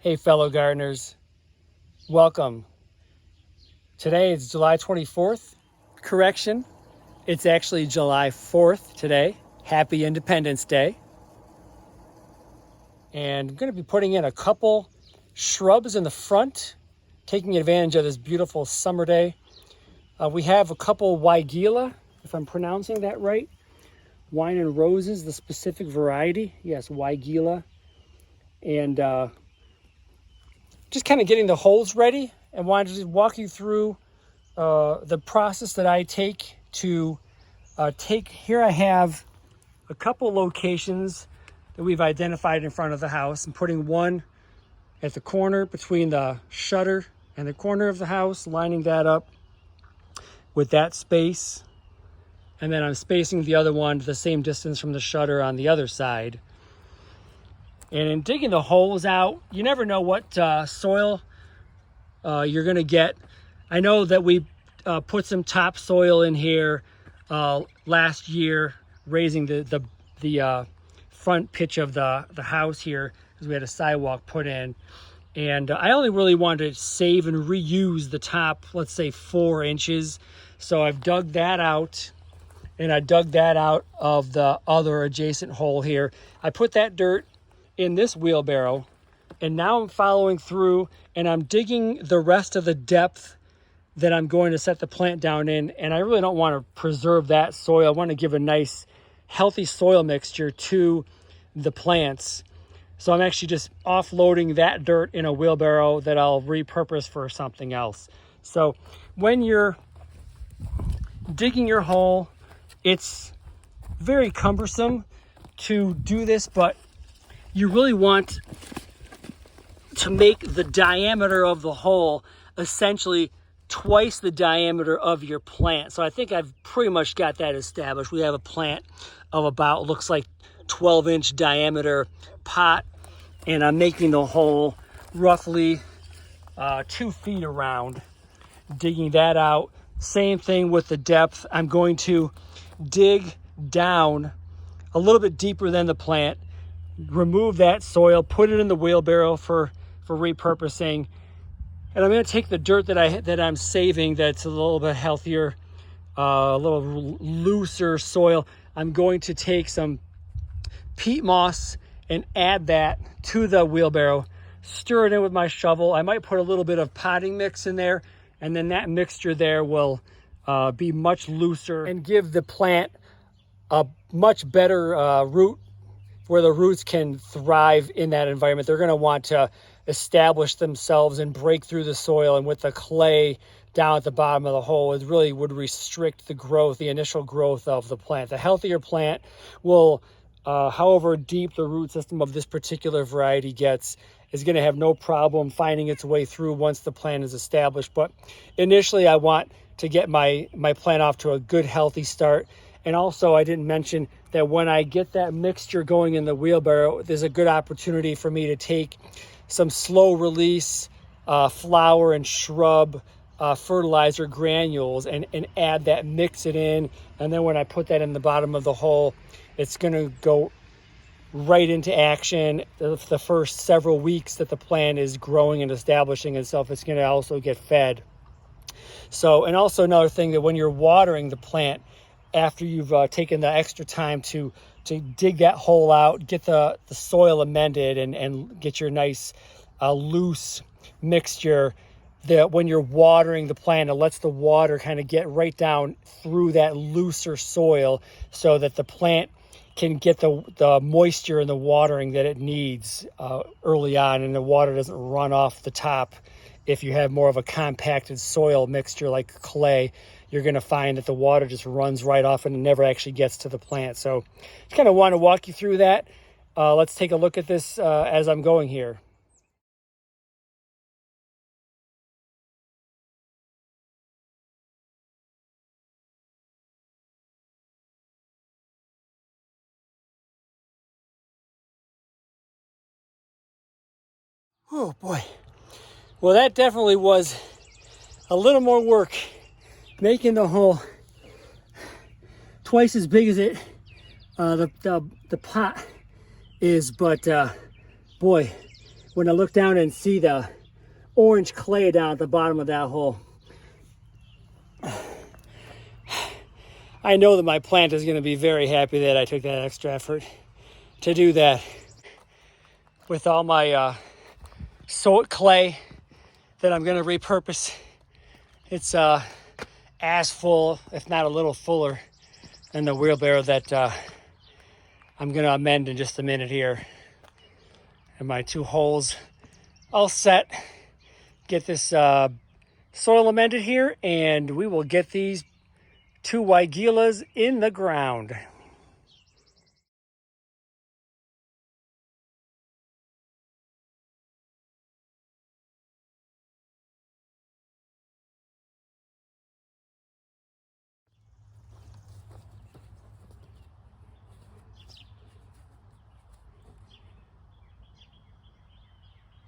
Hey fellow gardeners, welcome. Today is July 24th. Correction, it's actually July 4th today. Happy Independence Day. And I'm going to be putting in a couple shrubs in the front, taking advantage of this beautiful summer day. We have a couple Weigela, if I'm pronouncing that right. Wine Roses, the specific variety. Yes, Weigela. And just kind of getting the holes ready, and wanted to just walk you through the process that I take to here I have a couple locations that we've identified in front of the house. I'm putting one at the corner between the shutter and the corner of the house, lining that up with that space. And then I'm spacing the other one the same distance from the shutter on the other side. And in digging the holes out, you never know what soil you're going to get. I know that we put some topsoil in here last year, raising the front pitch of the house here, because we had a sidewalk put in. And I only really wanted to save and reuse the top, let's say 4 inches. So I've dug that out, and I dug that out of the other adjacent hole here. I put that dirt in this wheelbarrow, and now I'm following through and I'm digging the rest of the depth that I'm going to set the plant down in. And I really don't want to preserve that soil. I want to give a nice healthy soil mixture to the plants. So I'm actually just offloading that dirt in a wheelbarrow that I'll repurpose for something else. So when you're digging your hole, it's very cumbersome to do this, but you really want to make the diameter of the hole essentially twice the diameter of your plant. So I think I've pretty much got that established. We have a plant of about, looks like 12-inch diameter pot, and I'm making the hole roughly 2 feet around, digging that out. Same thing with the depth. I'm going to dig down a little bit deeper than the plant, remove that soil, put it in the wheelbarrow for repurposing. And I'm going to take the dirt that I'm saving, that's a little bit healthier, a little looser soil. I'm going to take some peat moss and add that to the wheelbarrow, stir it in with my shovel. I might put a little bit of potting mix in there, and then that mixture there will be much looser and give the plant a much better root, where the roots can thrive in that environment. They're going to want to establish themselves and break through the soil, and with the clay down at the bottom of the hole, it really would restrict the growth, the initial growth of the plant. The healthier plant will, however deep the root system of this particular variety gets, is going to have no problem finding its way through once the plant is established. But initially I want to get my plant off to a good healthy start. And also, I didn't mention that when I get that mixture going in the wheelbarrow, there's a good opportunity for me to take some slow release flower and shrub fertilizer granules and add that, mix it in. And then when I put that in the bottom of the hole, it's going to go right into action the first several weeks that the plant is growing and establishing itself. It's going to also get fed. So, and also another thing, that when you're watering the plant, after you've taken the extra time to dig that hole out, get the soil amended, and get your nice loose mixture, that when you're watering the plant, it lets the water kind of get right down through that looser soil, so that the plant can get the moisture and the watering that it needs early on, and the water doesn't run off the top. If you have more of a compacted soil mixture like clay, you're going to find that the water just runs right off and it never actually gets to the plant. So just kind of want to walk you through that. Let's take a look at this as I'm going here. Oh boy. Well, that definitely was a little more work, making the hole twice as big as the pot is, but boy, when I look down and see the orange clay down at the bottom of that hole. I know that my plant is going to be very happy that I took that extra effort to do that. With all my soak clay that I'm going to repurpose, it's as full, if not a little fuller, than the wheelbarrow that I'm going to amend in just a minute here. And my 2 holes all set. Get this soil amended here, and we will get these 2 Weigelas in the ground.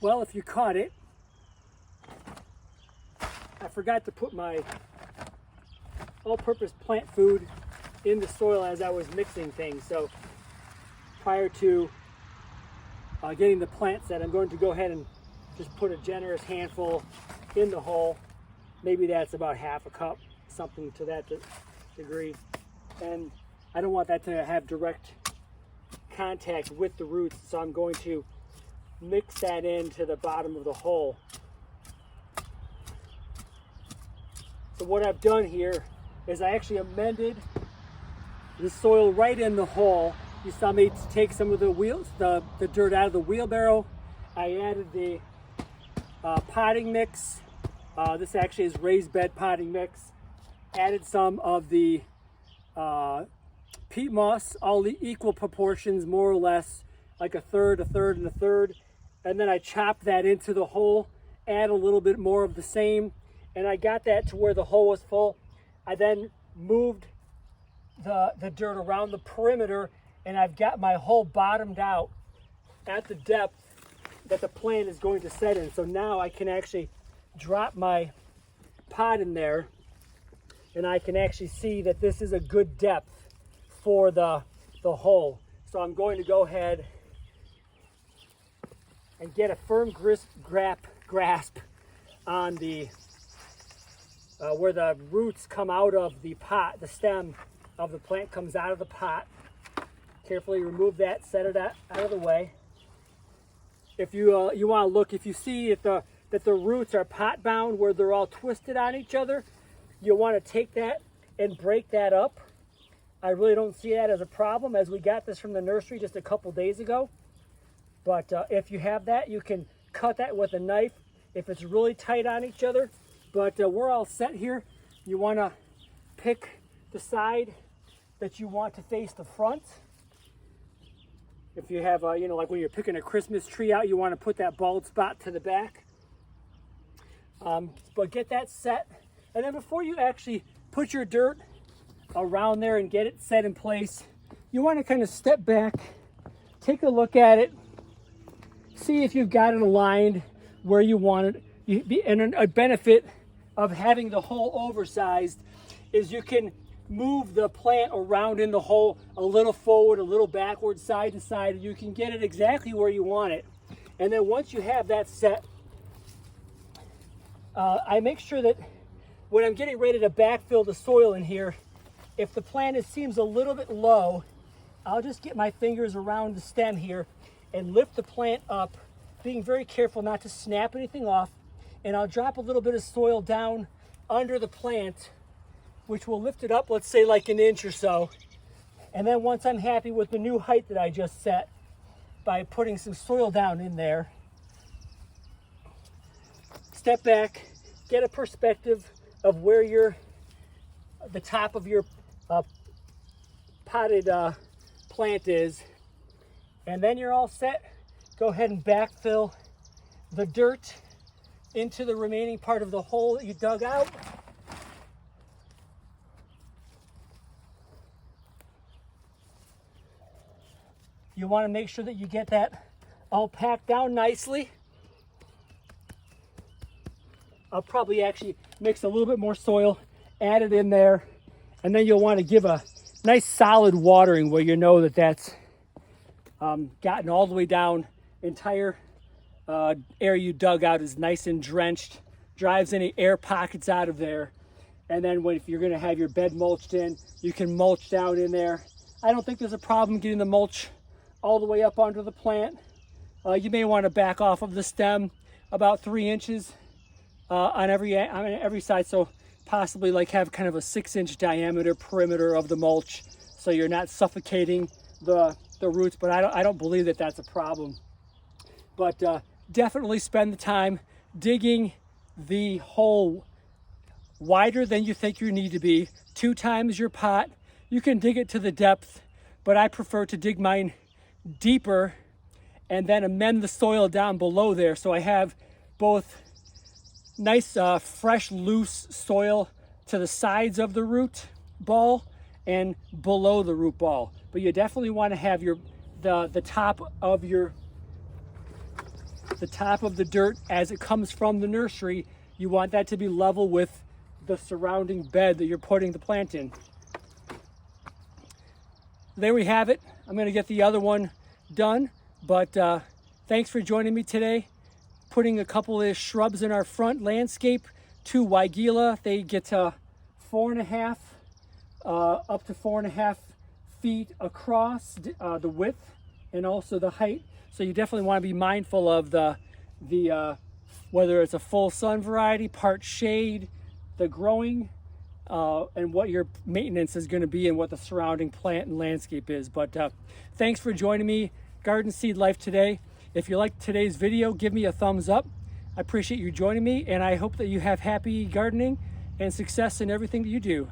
Well, if you caught it, I forgot to put my all-purpose plant food in the soil as I was mixing things. So prior to getting the plant set, I'm going to go ahead and just put a generous handful in the hole. Maybe that's about half a cup, something to that degree. And I don't want that to have direct contact with the roots, so I'm going to mix that into the bottom of the hole. So what I've done here is I actually amended the soil right in the hole. You saw me take some of the dirt out of the wheelbarrow. I added the potting mix. This actually is raised bed potting mix. Added some of the peat moss, all the equal proportions, more or less, like a third, and a third. And then I chopped that into the hole, add a little bit more of the same, and I got that to where the hole was full. I then moved the dirt around the perimeter, and I've got my hole bottomed out at the depth that the plant is going to set in. So now I can actually drop my pot in there, and I can actually see that this is a good depth for the hole. So I'm going to go ahead and get a firm grasp on the where the roots come out of the pot. The stem of the plant comes out of the pot. Carefully remove that, set it out of the way. If you want to look, if you see that the roots are pot bound where they're all twisted on each other, you want to take that and break that up. I really don't see that as a problem, as we got this from the nursery just a couple days ago. But if you have that, you can cut that with a knife if it's really tight on each other. But we're all set here. You want to pick the side that you want to face the front. If you have, like when you're picking a Christmas tree out, you want to put that bald spot to the back. But get that set. And then before you actually put your dirt around there and get it set in place, you want to kind of step back, take a look at it, see if you've got it aligned where you want it. And a benefit of having the hole oversized is you can move the plant around in the hole a little forward, a little backward, side to side. You can get it exactly where you want it. And then once you have that set, I make sure that when I'm getting ready to backfill the soil in here, if the plant seems a little bit low, I'll just get my fingers around the stem here and lift the plant up, being very careful not to snap anything off. And I'll drop a little bit of soil down under the plant, which will lift it up, let's say like an inch or so. And then once I'm happy with the new height that I just set by putting some soil down in there, step back, get a perspective of where the top of your potted plant is, and then you're all set. Go ahead and backfill the dirt into the remaining part of the hole that you dug out. You want to make sure that you get that all packed down nicely. I'll probably actually mix a little bit more soil, add it in there, and then you'll want to give a nice solid watering where you know that that's gotten all the way down entire area you dug out is nice and drenched, drives any air pockets out of there. And then if you're going to have your bed mulched in, you can mulch down in there. I don't think there's a problem getting the mulch all the way up onto the plant. You may want to back off of the stem about 3 inches on every side, so possibly like have kind of a 6-inch diameter perimeter of the mulch, so you're not suffocating the roots. But I don't believe that that's a problem. But definitely spend the time digging the hole wider than you think you need to be, 2 times your pot. You can dig it to the depth, but I prefer to dig mine deeper and then amend the soil down below there, so I have both nice fresh loose soil to the sides of the root ball and below the root ball. But you definitely want to have the top of the dirt as it comes from the nursery. You want that to be level with the surrounding bed that you're putting the plant in. There we have it. I'm going to get the other one done, but thanks for joining me today. Putting a couple of shrubs in our front landscape, 2 Weigela. They get to 4.5 up to 4.5 feet across the width and also the height. So you definitely want to be mindful of the whether it's a full sun variety, part shade, the growing, and what your maintenance is going to be and what the surrounding plant and landscape is. But thanks for joining me, Garden Seed Life, today. If you liked today's video, give me a thumbs up. I appreciate you joining me, and I hope that you have happy gardening and success in everything that you do.